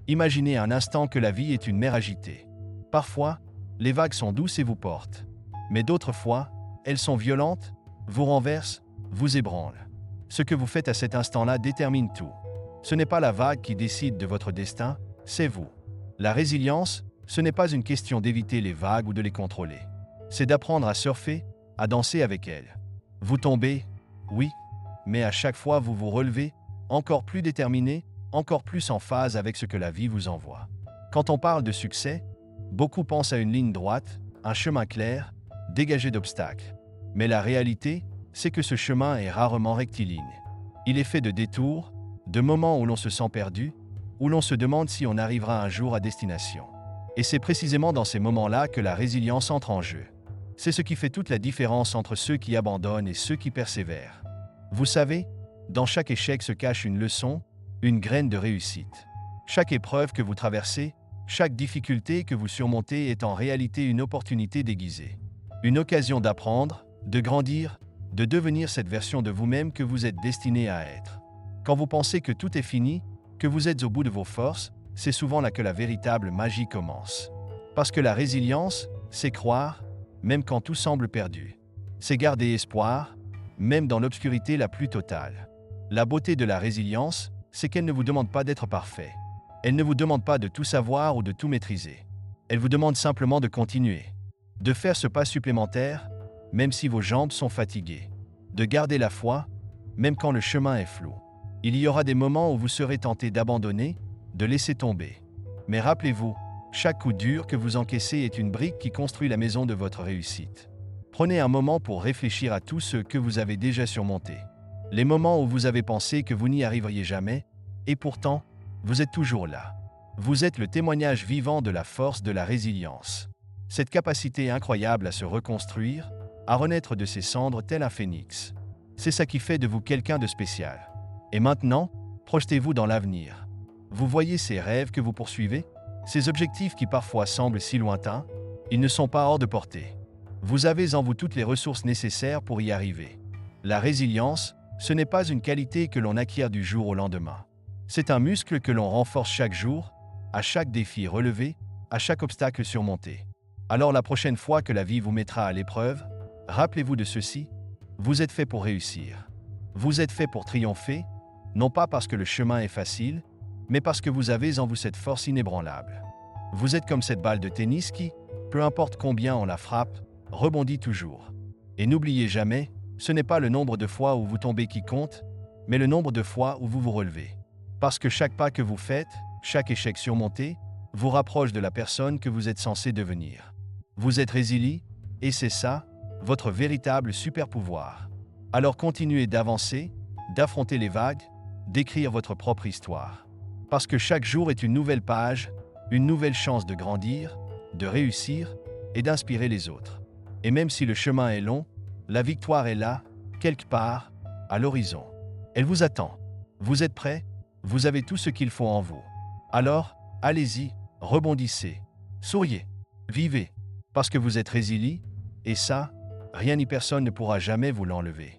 Imaginez un instant que la vie est une mer agitée. Parfois, les vagues sont douces et vous portent. Mais d'autres fois, elles sont violentes, vous renversent, vous ébranlent. Ce que vous faites à cet instant-là détermine tout. Ce n'est pas la vague qui décide de votre destin, c'est vous. La résilience, ce n'est pas une question d'éviter les vagues ou de les contrôler. C'est d'apprendre à surfer, à danser avec elles. Vous tombez, oui, mais à chaque fois vous vous relevez, encore plus déterminé, encore plus en phase avec ce que la vie vous envoie. Quand on parle de succès, beaucoup pensent à une ligne droite, un chemin clair, dégagé d'obstacles. Mais la réalité, c'est que ce chemin est rarement rectiligne. Il est fait de détours, de moments où l'on se sent perdu, où l'on se demande si on arrivera un jour à destination. Et c'est précisément dans ces moments-là que la résilience entre en jeu. C'est ce qui fait toute la différence entre ceux qui abandonnent et ceux qui persévèrent. Vous savez, dans chaque échec se cache une leçon, une graine de réussite. Chaque épreuve que vous traversez, chaque difficulté que vous surmontez est en réalité une opportunité déguisée. Une occasion d'apprendre, de grandir, de devenir cette version de vous-même que vous êtes destiné à être. Quand vous pensez que tout est fini, que vous êtes au bout de vos forces, c'est souvent là que la véritable magie commence. Parce que la résilience, c'est croire, même quand tout semble perdu. C'est garder espoir, même dans l'obscurité la plus totale. La beauté de la résilience, c'est qu'elle ne vous demande pas d'être parfait. Elle ne vous demande pas de tout savoir ou de tout maîtriser. Elle vous demande simplement de continuer, de faire ce pas supplémentaire, même si vos jambes sont fatiguées, de garder la foi, même quand le chemin est flou. Il y aura des moments où vous serez tenté d'abandonner, de laisser tomber. Mais rappelez-vous, chaque coup dur que vous encaissez est une brique qui construit la maison de votre réussite. Prenez un moment pour réfléchir à tout ce que vous avez déjà surmonté. Les moments où vous avez pensé que vous n'y arriveriez jamais, et pourtant, vous êtes toujours là. Vous êtes le témoignage vivant de la force de la résilience. Cette capacité incroyable à se reconstruire, à renaître de ses cendres tel un phénix. C'est ça qui fait de vous quelqu'un de spécial. Et maintenant, projetez-vous dans l'avenir. Vous voyez ces rêves que vous poursuivez? Ces objectifs qui parfois semblent si lointains, ils ne sont pas hors de portée. Vous avez en vous toutes les ressources nécessaires pour y arriver. La résilience, ce n'est pas une qualité que l'on acquiert du jour au lendemain. C'est un muscle que l'on renforce chaque jour, à chaque défi relevé, à chaque obstacle surmonté. Alors la prochaine fois que la vie vous mettra à l'épreuve, rappelez-vous de ceci, vous êtes fait pour réussir. Vous êtes fait pour triompher, non pas parce que le chemin est facile, mais parce que vous avez en vous cette force inébranlable. Vous êtes comme cette balle de tennis qui, peu importe combien on la frappe, rebondit toujours. Et n'oubliez jamais, ce n'est pas le nombre de fois où vous tombez qui compte, mais le nombre de fois où vous vous relevez. Parce que chaque pas que vous faites, chaque échec surmonté, vous rapproche de la personne que vous êtes censé devenir. Vous êtes résilient, et c'est ça, votre véritable super-pouvoir. Alors continuez d'avancer, d'affronter les vagues, d'écrire votre propre histoire. Parce que chaque jour est une nouvelle page, une nouvelle chance de grandir, de réussir et d'inspirer les autres. Et même si le chemin est long, la victoire est là, quelque part, à l'horizon. Elle vous attend. Vous êtes prêts? Vous avez tout ce qu'il faut en vous. Alors, allez-y, rebondissez, souriez, vivez, parce que vous êtes résilient, et ça, rien ni personne ne pourra jamais vous l'enlever.